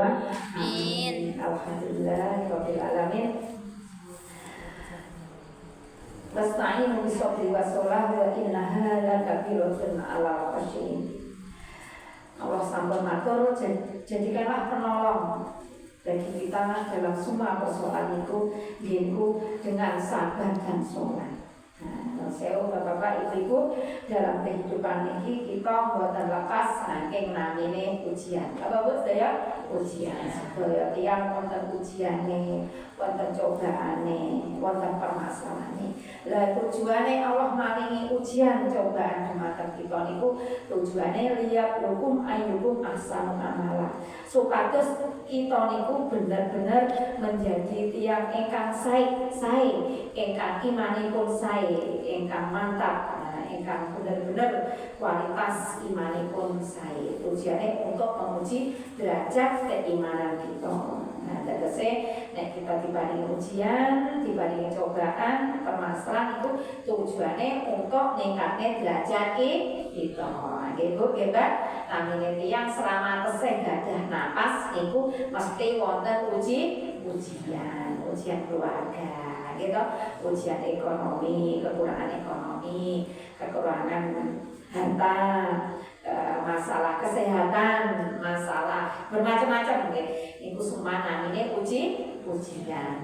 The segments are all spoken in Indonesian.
Allahumma amin. Alhamdulillahirabbil alamin. Wasta'inu bis-sabri was-shalah wa innaha lakabiratun 'alal khashiyin. Allah sampun matur, jadikanlah penolong bagi kita dalam semua persoalan itu, yaitu dengan sabar dan sholat. Nah, saya bapak-bapak ibu-ibu dalam kehidupan ini kita buatan lepas saking namine ujian. Apa bu saya ujian? Sedaya tiang wonten ujiane, wonten cobaane, wonten permasalahan. Lah tujuane Allah maringi ujian cobaan dumateng kita niku tujuane lihat hukum ayyukum ahsanu amala. Supados kita niku bener-bener menjadi tiang ingkang sae, ingkang imanipun sae, ingkang mantap, ingkang bener-bener kualitas imanipun sae. Tujuane untuk menguji derajat keimanan kita. Nah, tegese nek kita diparingi ujian, diparingi cobaan, permasalahan itu tujuane untuk ningkatne derajat kita. Nggih Bu, nggih Mbak. Namine tiyang selama tesih gadah napas niku mesti wonten ujian keluarga, gitu. Ujian ekonomi, kekurangan ekonomi, kekurangan harta, masalah kesehatan, masalah bermacam-macam nggih. Niku semua namine ujian.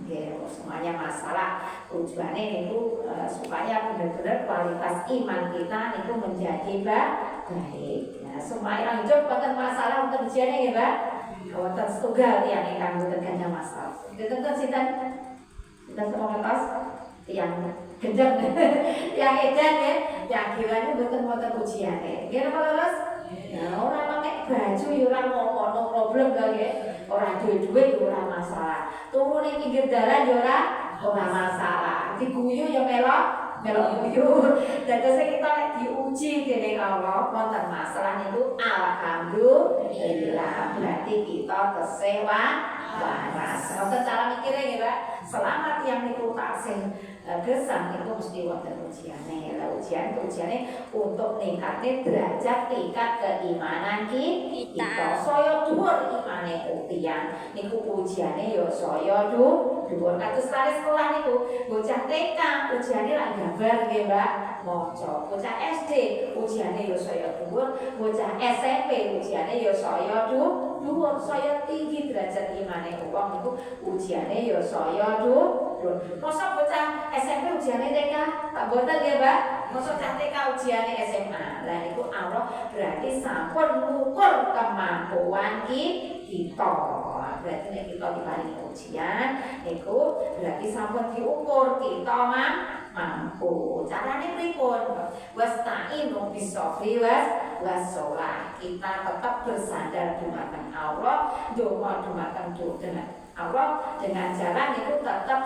Nggih, semuanya masalah. Tujuannya niku supaya benar-benar kualitas iman kita niku menjadi baik. Nah, semua yang hidup boten masalah untuk ujiannya nggih, Mbak. Wonten setunggal yang ingkang boten gadah masalah. Dinten sinten? Kita semua ngertos yang gendeng, yang edan ya, yang kiranya boten ujiane. Nggih napa lulus? Ya ora pakai baju ya ora ngono problem kok nggih. Ora duwe-duwe ya ora masalah. Turu ning pinggir dalan ya ora masalah. Diguyu ya melok guyu. Dadose kita nek diuji dening Allah wonten masalah niku alhamdulillah. Berarti kita tesih waras. Ngoten cara mikire nggih, Pak. Selamat yang niku taksih gesang itu mesti wonten ujiane. Lah ujiane untuk ningkatne derajat tingkat keimanan kita. Saya dhuwur imane tiyang niku ujiane ya saya dhuwur. Kados kali sekolah niku bocah TK ujiane ra gambar nggih, Mbak. Maca. Bocah SD ujiane ya saya dhuwur, bocah SMP ujiane ya saya dhuwur. Saya tinggi derajat imane wong niku ujiane ya saya dhuwur. Masa bocah SMP ujiane TK, tak boten nggih, Mbak. Masa TK ujiane SMA. Lah niku Allah berarti sampun ngukur kemampuan kita. Berarti nek kita diparingi ujian niku berarti sampun diukur kita mampu. Carane pripun? Wasta'inu bis-sabri was-shalah. Kita tetap bersandar dumateng Allah, ndonga dumateng Allah dengan jalan itu tetap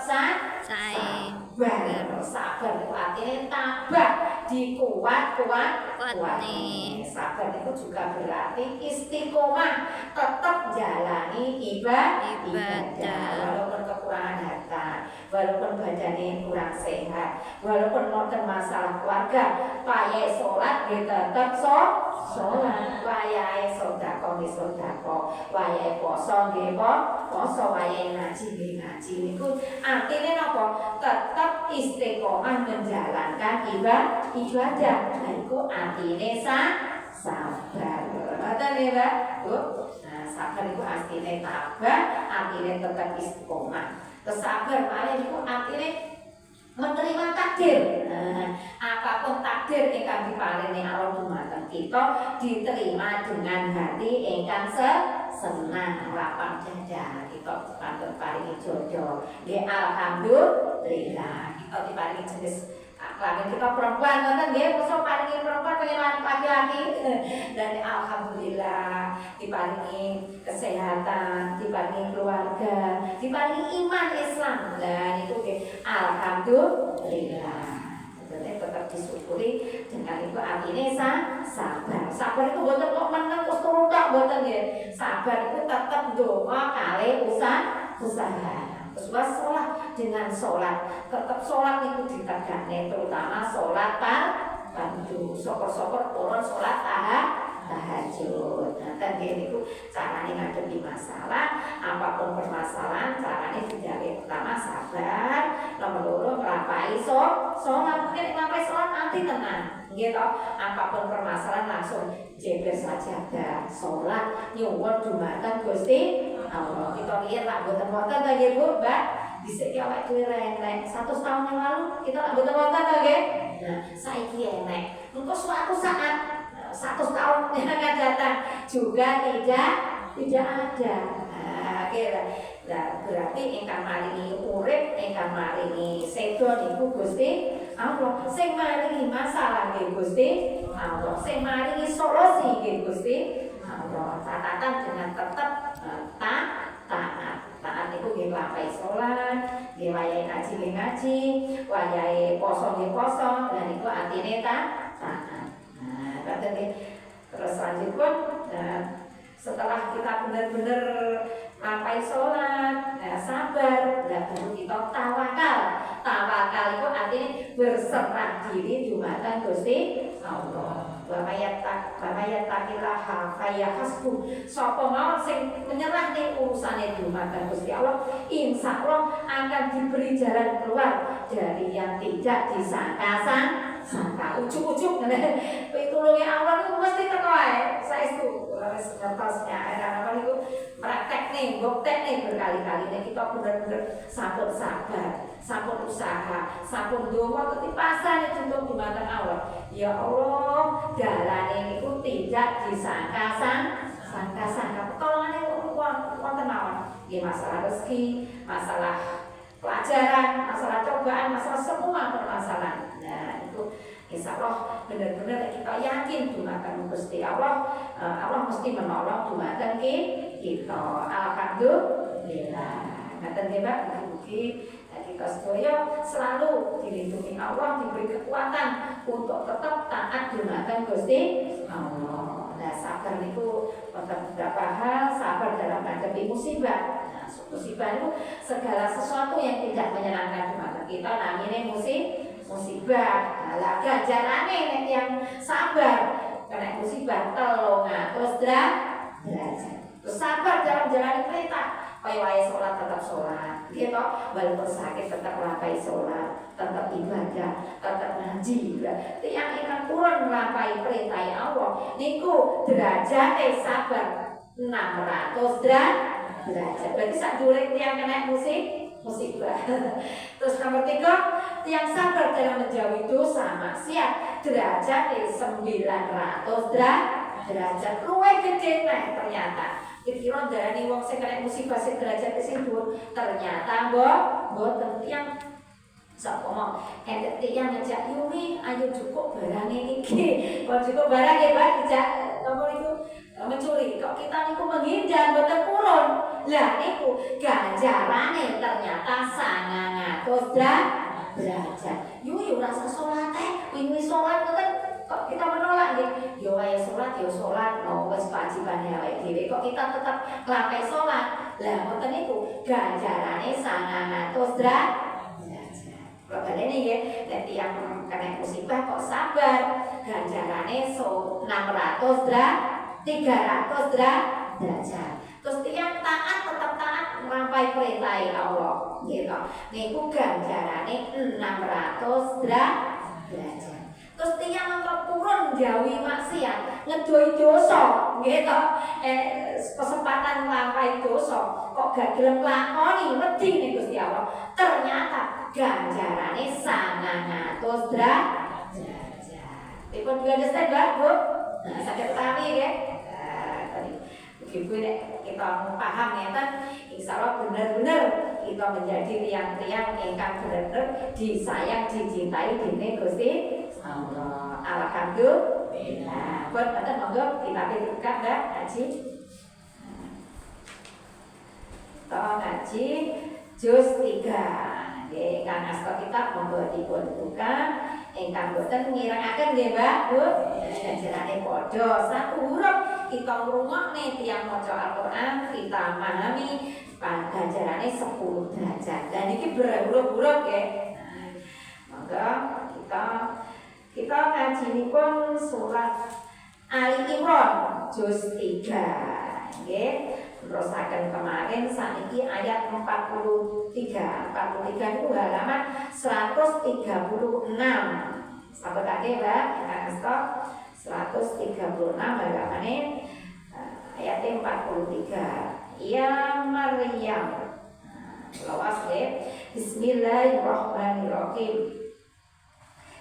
sabar itu artinya tabah dikuat nih. Sabar itu juga berarti istiqomah, tetap jalani ibadah walaupun kekurangan harta, walaupun badannya kurang sehat, walaupun wonten masalah keluarga, payahe salat tetap sholat, wayahe sedekah nggih sedekah, wayahe poso nggih poso, wayahe ngaji nggih ngaji. Niku artine napa? Tetap istiqomah menjalankan ibadah. Nah iku artine sabar. Ngoten nggih, Mbak. Bu. Nah, sabar iku artine tabah, artine tetap istiqomah. Sabar malih niku artine menerima takdir. Apapun takdir ingkang diparingi Allah dumateng kita diterima dengan hati ingkang senang, lapang dada. Kita pantun paringi jodoh. Nggih alhamdulillah. Kita diparingi jenis kelamin kita perempuan, ngoten nggih, mosok paringi perempuan pengen laki-laki. Dan alhamdulillah diparingi kesehatan, diparingi keluarga, diparingi iman Islam. Dan itu nggih alhamdulillah. Jadi tetap disyukuri dengan itu artinya sabar. Sabar itu boten kok meneng terus turu tok boten nggih. Sabar itu tetap doa kali usaha. Terus sholat dengan sholat, tetap sholat itu ditegakne, terutama sholat fardu. Syukur-syukur turun sholat tahajud. Nah, tadi niku carane ngadepi masalah, apapun permasalahan caranya dijalin. Pertama sabar, nomor loro nglampahi sholat. Mungkin nglampahi sholat nanti tenang gitu. Apapun permasalahan langsung jeber sajadah, sholat nyuwun dumateng Gusti Allah. Kita lihat lah boten wonten ta nggih Bu, Mbak? Dhisik ki awake dhewe rentek 100 tahun yang lalu kita lak boten wonten ta nggih? Nah, saiki enek. Engko suatu saat 100 tahun yang akan datang juga tidak ada. Nah, berarti ingkang maringi urip, ingkang maringi sedo niku Gusti Allah. Sing maringi masalah nggih Gusti Allah. Sing maringi solusi nggih Gusti Allah. Catatan dengan tetap taat. Taat niku nggih nglampahi salat, nggih wayahe ngaji nggih ngaji, wayahe poso nggih poso, lan niku artine taat. Terus selanjutnya setelah kita benar-benar nglampahi sholat, sabar, baru kita tawakal. Tawakal itu artinya berserah diri dumateng Gusti Allah. Wa yattaqillaha fayyahasbuh. Sapa mawon sing menyerah ning urusane dumateng Gusti Allah, insyaallah akan diberi jalan keluar dari yang tidak disangka-sangka. Ujuk-ujuk pitulunge Allah itu mesti teko ae. Saestu wis ngertosnya era apa niku praktek nih, buktek nih berkali-kali nih kita bener-bener sampun sabar, sampun usaha, sampun donga ketipasan untuk dumateng Allah. Ya Allah, dalane niku tidak disangka-sangka. Pertolongane wonten mawon. Nggih masalah rezeki, masalah pelajaran, masalah cobaan, masalah semua permasalahan. Nah, itu insyaallah benar-benar kita yakin dumateng Gusti Allah, Allah mesti menolong dumateng kita. Alhamdulillah. Ngaten nggih Mbak, mugi kita sedaya selalu dilindungi Allah, diberi kekuatan untuk tetap taat dumateng Gusti Allah. Nah, sabar niku wonten beberapa hal, sabar dalam menghadapi musibah. Nah, musibah itu segala sesuatu yang tidak menyenangkan dumateng kita namanya musibah. Lah ganjarane nek yang sabar kena musibah 300 derajat. Sabar dalam jalan perintah. Kaya wae sholat tetap sholat, gitu. Walaupun sakit tetap nglampahi sholat, tetap ibadah, tetap ngaji. Tiang ingkang purun nglampahi perintah Allah, niku derajate sabar 600 derajat. Berarti sak dhuwure tiang kena musibah. Terus nomor 3, tiang sabar dalam menjauhi dosa maksiat, derajate 900 derajat. Luwih gedhe ternyata. Kira-kira darani wong sing kena musibah sing derajate sing dhuwur, ternyata mboten tiyang sapa mau ente tiyang ngejak Yumi ayo cukup barang iki. Kok cukup barang ya Pak dijak nomor itu mencuri. Kok kita niku menghindar mboten purun. Lah niku ganjarane ternyata 900 derajat. Yuyu rasa salate, wingi salat mboten kok kita menolak nggih. Yo wae salat yo salat, no wis kewajibane awake dhewe. Kok kita tetap nglampahi salat. Lah mboten niku ganjarane 900 derajat. Kok balene nggih, nek tiyang kena musibah kok sabar, ganjarane 300 derajat. Terus tiyang taat tetap taat nglampahi perintah Allah, gitu. Niku ganjarane 600 derajat. Terus tiyang purun jauhi maksiat, ngedoi dosa, gitu. Kesempatan nglampahi dosa, kok gak gelem nglakoni wedi ning Gusti Allah. Ternyata ganjarane 900 derajat. Dipun understand, Mbak, Bu? Nah, saged pahami nggih. Ibu nek kita paham ya kan, insyaallah benar-benar kita menjadi tiang-tiang ingkang benar-benar disayang, dicintai dening Gusti Allah. Alhamdulillah. Buat mboten monggo kita buka Mbak ngaji. Kita ngaji juz 3. Nggih, Kang Asta kita monggo dipun buka. Ingkang boten ngirengaken nggih Mbak, Bu. Ganjarane padha satu huruf kita ngrungokne tiyang maca Al-Qur'an, kita memahami ganjarane 10 derajat. Dan iki berhuruf-huruf nggih. Monggo kita ngajinipun surat Ali Imran juz 3 nggih. terusaken kemarin saniki ayat 43 itu halaman 136. Sahabat kakek Mbak, yang stop 136 halaman ayat 43. Ya Maryam. Lawas ya. Bismillahirrahmanirrahim.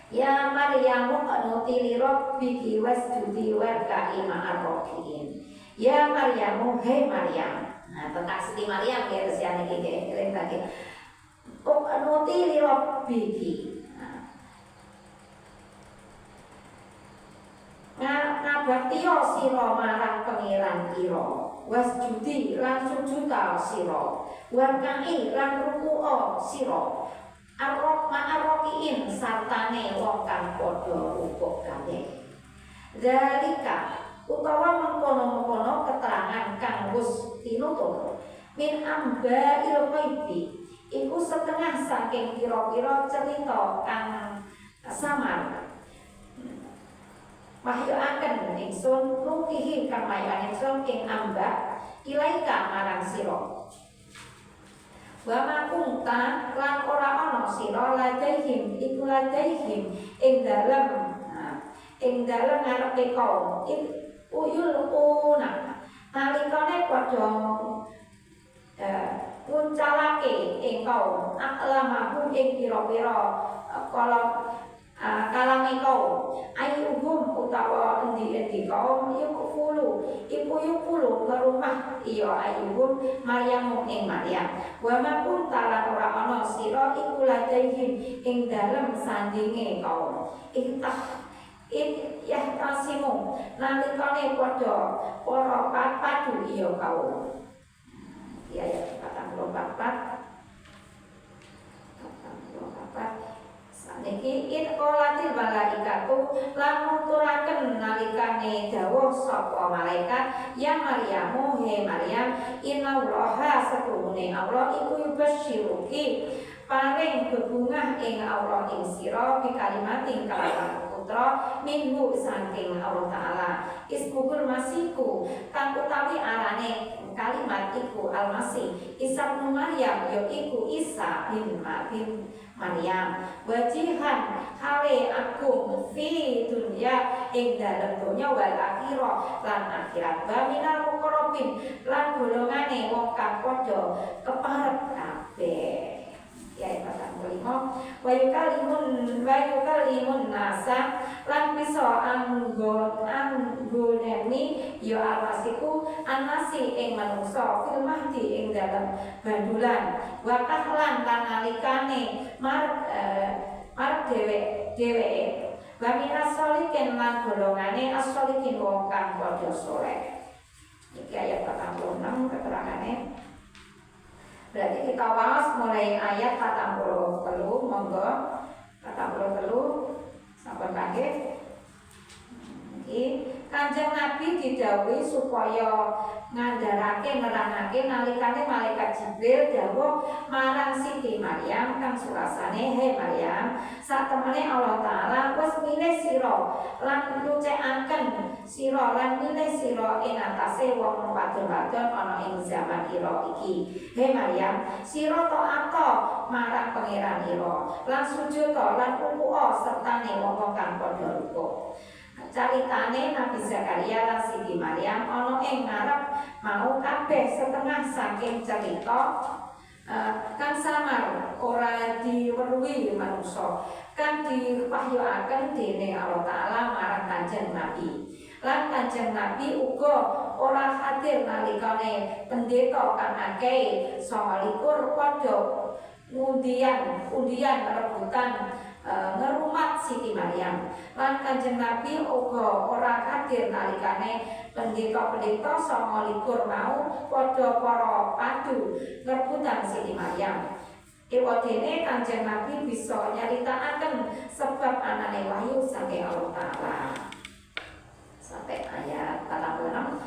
Ya Maryamu qanuti li rabbiki wasjudi warka'i ma'ar rakiin. Ya Maryamu, hei Maryam. Nah, tentang Siti Maryam ya tersiane iki eling lagi. Qanuti li rabbiki. Ngabaktiyo sira marang pangeran ira. Wasjudi lan sujuda sira. Warka'i lan ruku'a sira. Arok ma'arokiin sartane wong kang padha rukuk kabeh. Zalika utawa mengkono-mengkono keterangan kang wis tinutun min amba'il ghaibi iku setengah saking pira-pira cerita kang samar. Wahyuaken ingsun nukihi kang mayan ingsun ing amba ilaika marang sira. Wa ma kunta lan ora ana sira ladaihim iku ladaihim ing dalem ngarepe kaum uyul una nalikane padha nguncalake ing kaum aklamahu ing pira-pira kalame kaum ayyuhum utawa endi-endi kaum yukulu ngerumah iya ayyuhum Maryam ing Maryam wa ma kunta lan ora ana sira iku ladaihim ing dalem sandinge kaum yahtasimu nalikane padha para padu iya kaum ya 44 niki in qolatil malaikatu lan nuturaken nalikane dawuh sapa malaikat ya Maryamu he Maryam innallaha satrune Allah iku yubasyiruki paring bebungah ing Allah ing sira bi kalimating kalawan putra minhu saking Allah taala ismul masiku kang utawi arane kalimat iku al-masih Isa bin Maryam ya iku Isa bin Maryam wajihan hale agung fi dunya ing dalem donya wal akhirah lan akhirat wa minal muqarrabin lan golongane wong kang padha keparep kabeh ya 45 wa yukalimun nasa lan bisa anggoneni ya almasiku anasi ing manungsa fil mahdi ing dalem bandulan wa kahlan lan nalikane marep dheweke wa minas solikin lan golongane as-solikin wong kang padha saleh. Iki ayat 46 keterangane. Berarti kita waos mulai ayat 43 monggo 43 sampai pagi. Kanjeng Nabi didhawuhi supaya ngandharake nerangake nalikane malaikat Jibril dawuh marang Siti Maryam kang surasane he Maryam satemene Allah taala wis milih sira lan nyucikaken sira lan milih sira ing atase wong wadon-wadon ana ing zaman ira iki he Maryam sira taat marang pangeran ira lan sujud lan rukuk sertane wong kang padha rukuk. Caritane Nabi Zakaria lan Siti Maryam ana ing ngarep mau kabeh setengah saking cerita kang samar ora diweruhi manungsa kang dipahyuaken dening Allah taala marang Kanjeng Nabi. Lan Kanjeng Nabi uga ora hadir nalikane pendeta kang akeh 29 padha undian rebutan ngerumat Siti Maryam. Lan Kanjeng Nabi uga ora hadir nalikane pendeta-pendeta 29 mau padha para padu ngerebutan Siti Maryam. Ewadene Kanjeng Nabi bisa nyritakaken sebab anane wahyu saking Allah taala. Sampai ayat 46.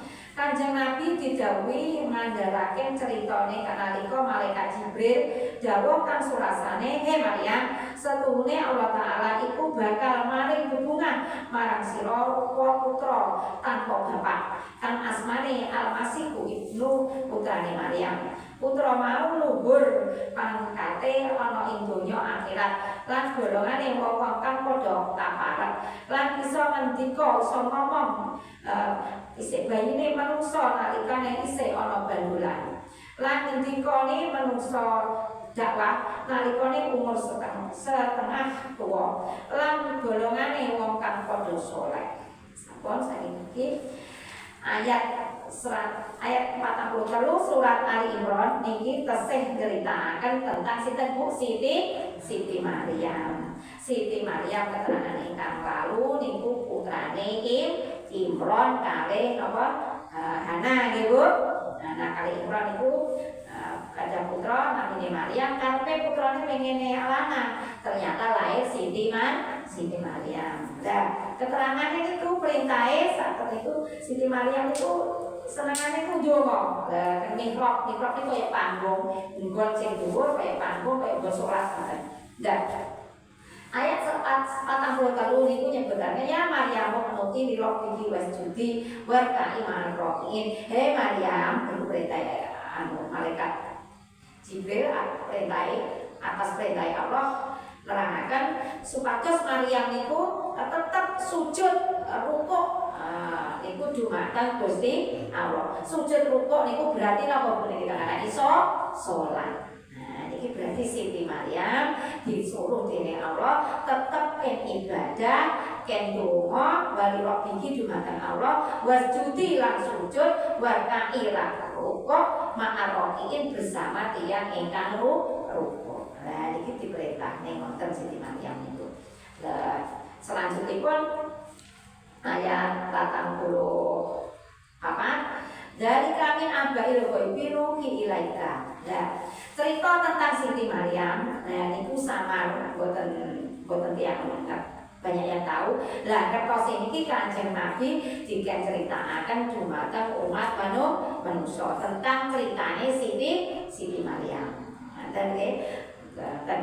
Kanjeng Nabi didhawuhi ngandharaken critane kanalika malaikat Jibril dawuh kang surasane, "He Maryam, setuhune Allah Ta'ala iku bakal maring hubungan marang sira rupa putra tanpa bapak kang asmane Al-Masihku ibnu putrane Maryam. Putra mau luhur pangkate ana ing donya akhirat lan golongane wong-wong kang padha kaparet lan iso ngendika iso ngomong isih bayine manungsa nalikane isih ana bandulan lan ngendikane manungsa dakwah nalikane umur setengah tuwa lan golongane wong kang padha saleh. Sampun saiki ayat 43 surat Ali Imran niki tesih nyeritakaken tentang sinten Bu? Siti Maryam. Siti Maryam keterangan ingkang lalu niku putrane Imran kalih napa Hana nggih Bu. Nah kalih Imran niku ada putra namine Maryam, karepe putrane pengene alana ternyata lahir Siti Maryam. Nah keterangannya itu perintahe saat itu Siti Maryam itu senengane ku ndonga. Lah mihrab niku kaya panggung, nggon sing dhuwur kaya panggung kaya nggon salat ngoten. Dan ayat 43 niku nyebutane ya Maryam menuti lirok iki wasjudi warka'i ma'rokin. Hei Maryam, perlu perintah malaikat Jibril atas perintah Allah nerangaken supados Maryam niku tetep sujud rukuk niku dumateng Gusti Allah. Sujud rukuk niku berarti napa puniki kadang iso salat. Nah niki berarti Siti Maryam disuruh dening Allah tetep ken ibadah, ken donga wali rabbiki dumateng Allah, wasjudi lan sujud, warka'i lan rukuk ma'arokiin bersama tiyang ingkang rukuk. Nah niki diperintah ning wonten Siti Maryam niku. Lah selanjutipun ayat 44 dari kami abail ghaibi nuhi ilaika. Nah, cerita tentang Siti Maryam niku samar boten tiyang banyak yang tahu. Lah kertos niki Kanjeng Nabi diceritakan dumateng umat manusia tentang ceritane Siti Maryam. Dan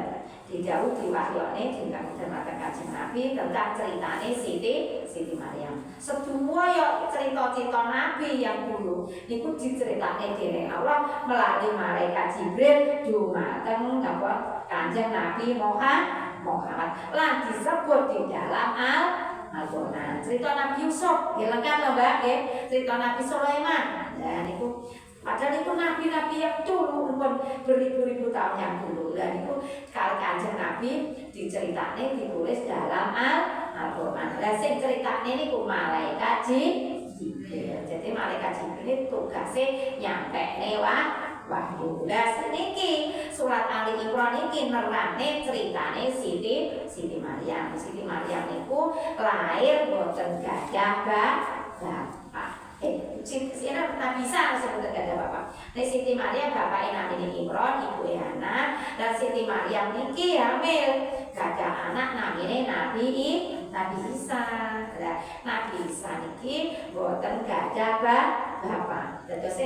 dijauh diwahyone dengan dumateng Kanjeng Nabi tentang ceritane Siti Maryam. Semua ya cerita-cerita Nabi yang dulu niku diceritake dening Allah melalui malaikat Jibril dumateng Kanjeng Nabi Muhammad. Lan disebut di dalam Al-Qur'an. Cerita Nabi Yusuf, ya lengkap lho Mbak, nggih. Cerita Nabi Sulaiman. Nah niku padahal itu nabi-nabi yang dulu pun beribu-ribu tahun yang dulu. Dan itu kalau Kanjeng Nabi diceritane ditulis dalam Al-Qur'an. Lah sing ceritane niku malaikat Jibril. Jadi malaikat Jibril tugasnya nyampekne wahyu. Lah niki surat Ali Imran iki nerane ceritane Siti Maryam. Siti Maryam niku lahir boten gadah bapak. Nabi Isa sebut gak ada bapak. Nek Siti Maryam bapaknya namine Imran, ibu Hana. Dan Siti Maryam niki hamil gadah anak namine Nabi Isa. Lah Nabi Isa niki boten gadah bapak. Dados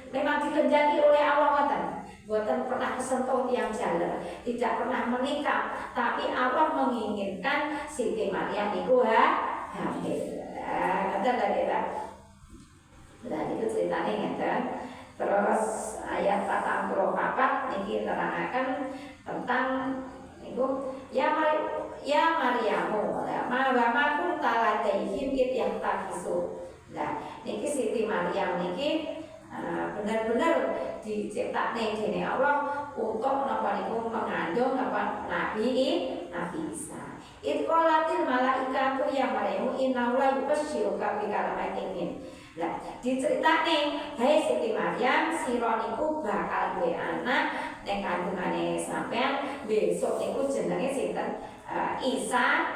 memang digenjaki oleh Allah ngoten. Boten pernah kesentuh tiang jalan, tidak pernah menikah, tapi Allah menginginkan Siti Maryam niku hamil. Ngoten lho Pak. Dan itu ceritanya ngeten. Terus ayat 44 niki terangaken tentang niku ya Maryamu ma kun taladaihim kit yang takisu. Nah niki Siti Maryam niki benar-benar diciptakne dening Allah untuk napa niku mengandung napa Nabi Isa. Itqalatil malaikatu ya Maryamu innallaha yubasyshiruka bi kalimatin. Lah diceritane, "Hai Siti Maryam, sira niku bakal duwe anak ning kandungane sampean besok niku jenenge sinten? Isa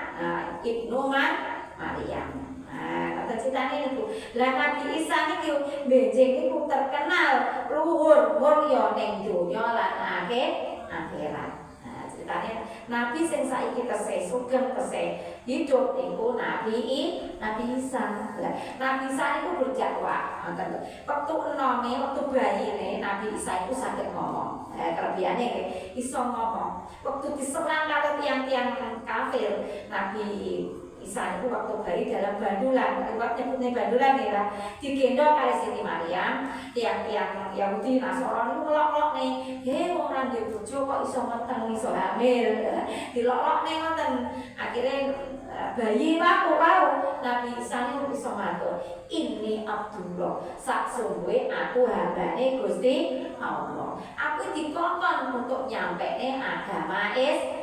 ibnu Maryam." Nah, kata ceritane niku. Lah Nabi Isa niku benjing niku terkenal luhur mulya ning donya lan akhirat. Nah, ceritane Nabi sing saiki tesih sugeng tesih hidup niku Nabi Isa. Lah Nabi Isa niku berdakwah ngoten. Waktu enome, waktu bayine Nabi Isa iku saged ngomong. Kelebihane iso ngomong. Waktu diserang karo tiang-tiang kafir, Nabi Isa itu waktu bayi dalam bandulan, waktu nyebutnya bandulan ya, digendong kali Siti Maryam, tiang-tiang Yahudi Nasrani itu ngelok-lok nih, orang di bojo kok iso meteng iso hamil, dilok-lok nih ngoten, akhirnya bayi aku Nabi Isa ini iso matur, ini Abdullah, sak sungguhe aku hambane Gusti Allah. Aku dikongkon untuk nyampe agama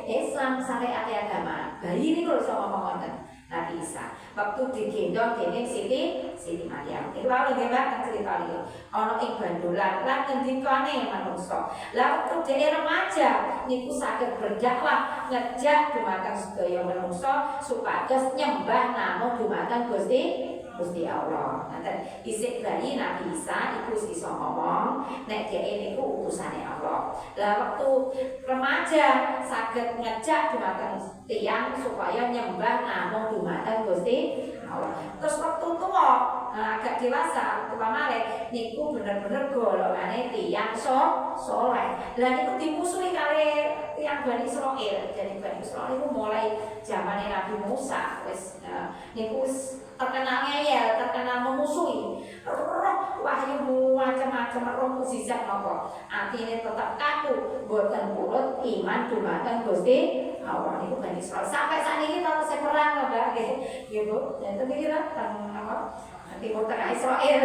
Islam, syariat agama. Bayi ini kalau iso ngomong ngoten. Nabi Isa waktu digendong dening Siti Maryam. Iku wae nggih Mbak cerita iki. Ana ing bandulan lan ngendikane manungsa. Lah waktu dhewe remaja niku saged berdakwah ngejak dumateng sedaya manungsa supados nyembah namung dumateng Gusti Allah. Nanten isih bayi Nabi Isa iku iso ngomong nek dhewe niku utusane Allah. Lah waktu remaja saged ngejak dumateng tiyang supaya nyembah namung dumateng Gusti Allah. Terus waktu tua agak dewasa upamane niku bener-bener golongane tiyang soleh. Lah niku dimusuhi kali tiyang Bani Israil. Jadi Bani Israil niku mulai zamane Nabi Musa wis niku terkenal ngeyel, terkenal memusuhi. Roh wahyu macam-macam roh mukjizat napa. Atine tetap kaku, boten purut iman dumateng Gusti Allah niku Bani Israil. Sampai saat ini tahun saya perang Mbak nggih Bu. Dan kira teng apa? Timur Tengah Israel.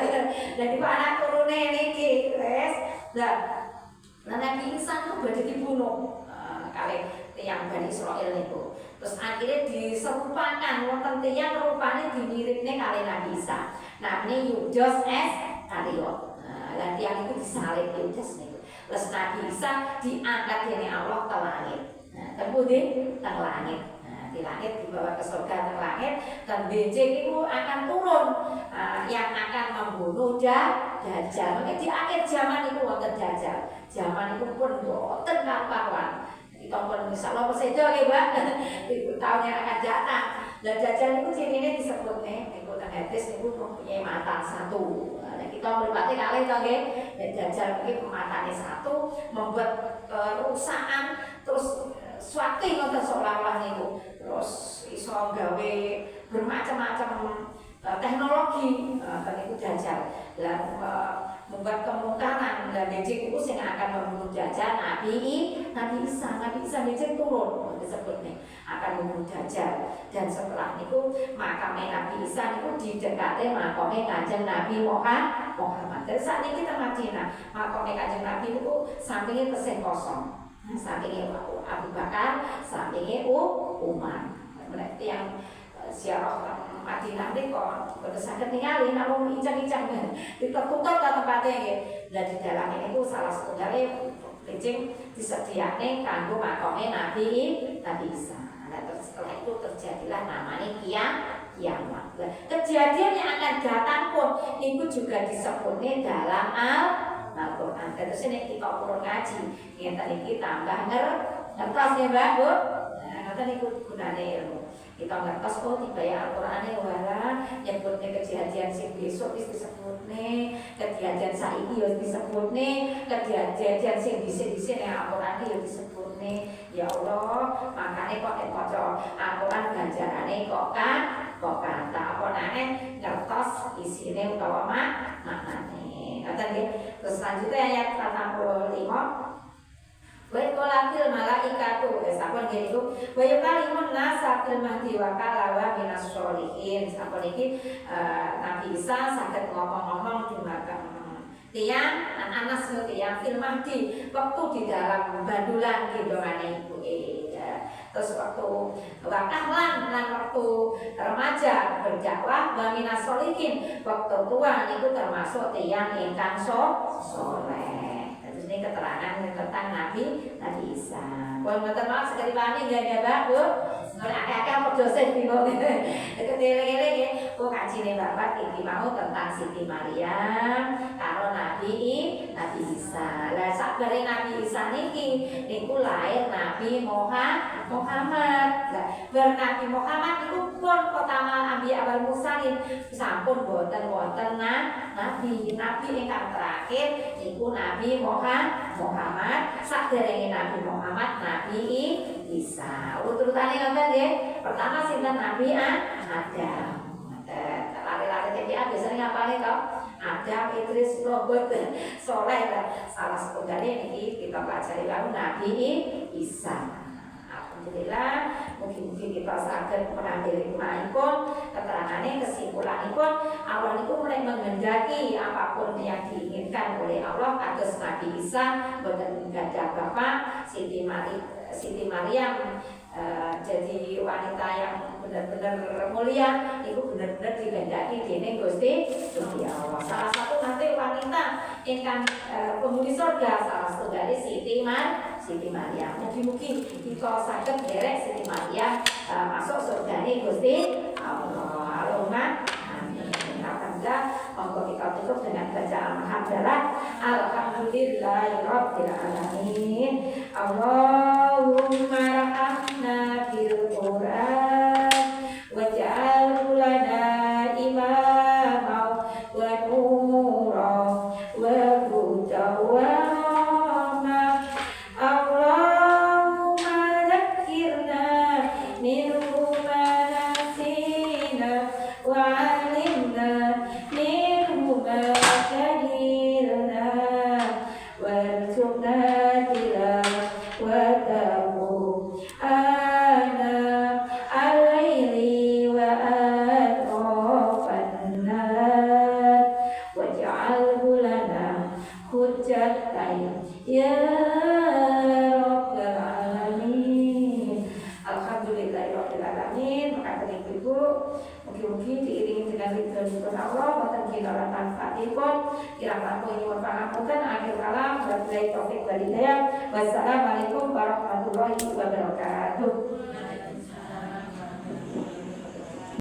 Dan iku anak turune niki wis. Lah Nabi Isa itu badhe dibunuh kali tiyang Bani Israil niku. Terus akhirnya diserupakan wonten tiyang rupane dimiripne kali Nabi Isa. Namine Yudas Iskariot. Lah tiyang itu disalib Yudas niku. Terus Nabi Isa diangkat dening Allah ke langit. Kemudian ke langit. Di langit dibawa ke surga ke langit dan benjing itu akan turun yang akan membunuh Dajjal. Mungkin di akhir zaman itu wonten Dajjal. Zaman itu pun boten karuan. Kita pun insyaallah persedo nggih Mbak. Di tahun yang akan datang. Dan Dajjal itu cirine disebut niku teng hadis niku mempunyai mata satu. Nah, kita mripate kalih to nggih. Dajjal iki matane satu membuat kerusakan terus suatu ngoten seolah-olah niku. Terus iso gawe bermacam-macam teknologi niku Dajjal. Lan membuat kemungkaran dan becik itu sing akan membunuh Dajjal Nabi Isa becik turun disebut nih akan membunuh Dajjal. Dan setelah niku makame Nabi Isa niku didekate makame Kanjeng Nabi Muhammad. Dari saat ini kita Madinah makame Kanjeng Nabi niku sampingnya tesih kosong. Sampingnya Abu Bakar, sampingnya Umar. Mereka yang ziarah Madinah ini kok boten saged ningali namung incang-incang ditutup ke tempatnya nggih. Lah di dalam ini ku salah satunggalé licing disediakne kanggo makome Nabi Isa. Nah, setelah itu terjadilah namanya kiamat. Kejadian yang akan datang pun itu juga disebutnya dalam Al-Quran. Terus ini kita urut ngaji, yang tadi kita tambah ngertos ya Mbak Bu. Nah, tadi gunane ilmu. Kita ngertos tiba ya Al-Quran wala nyebutnya kejadian sing besok disebutnya, kejadian saiki ya disebutnya, kejadian sing dhisik-dhisik ning Al-Quran ya disebutnya. Ya Allah, makanya kok maca Al-Quran ganjarane kok kata apa nane ngertos isine utawa maknane. Ngoten nggih. Terus selanjutnya ayat 85. Wa qalatil malaikatu sampun nggih niku wa yukalimun nasa fil mahdi wa kalawa minas sholihin. Sampun iki Nabi Isa saged ngomong-ngomong dumateng tiyang Anas tiyang fil mahdi waktu di dalam bandulan gendongane ibuke. Terus waktu wakahlan dan waktu remaja berdakwah wa minas sholihin waktu tua niku termasuk tiyang ingkang saleh. Ini keterangan tentang Nabi Isa. Kalau mboten maaf sekali pani nggih ya Mbak Bu. Akeh-akeh apa dosen bingung. Eling-eling nggih, kajine Bapak iki mau tentang Siti Maryam karo Nabi Isa. Lah sakbare Nabi Isa niki niku lair Nabi Muhammad. Lah bar Nabi Muhammad niku pun pertama Nabi awal mursalin sampun boten wonten nabi ingkang terakhir niku Nabi Muhammad. Sakderenge Nabi Muhammad Nabi Isa. Urut-urutane ngoten nggih. Pertama sinten Nabi Adam. Lari-lari TPA biasanya ngapalin toh? Adam, Idris, Lot, Soleh lah. Salah setunggalnya ini kita pelajari baru Nabi Isa. Alhamdulillah, mungkin kita saged mengambil hikmahipun, keterangannya, kesimpulanipun, Allah itu mulai menghendaki apapun yang diinginkan oleh Allah atas Nabi Isa, boten gadah bapak, Siti Maryam jadi wanita yang benar-benar mulia, itu benar-benar dikehendaki dening Gusti Allah. Salah satu nanti wanita ingkang penghuni surga, salah setunggalnya Siti Maryam. Mugi-mugi kita saged derek Siti Maryam masuk surgane Gusti Allah. Allahumma amin. Alhamdulillah, monggo kita tutup dengan bacaan hamdalah. Alhamdulillahirabbil alamin. Allahumma rahmna bil Qur'an waj'alhu lana imama wa nura wa hudan wa rahmah. Allahumma zakkirna minhu ma nasina wa 'allimna minhu ma jahilna warzuqna tilawatahu ana al-laili wa atrafan nahar waj'alhu lana hujjatan ya rabbal alamin. Alhamdulillahirabbil alamin. Makaten Ibu, mugi-mugi diiringi dengan ridhonipun Allah, boten kinalan manfaatipun, kirang langkung nyuwun pangapunten. Akhir kalam, wabillahi taufik wal hidayah. Wassalamualaikum warahmatullahi wabarakatuh.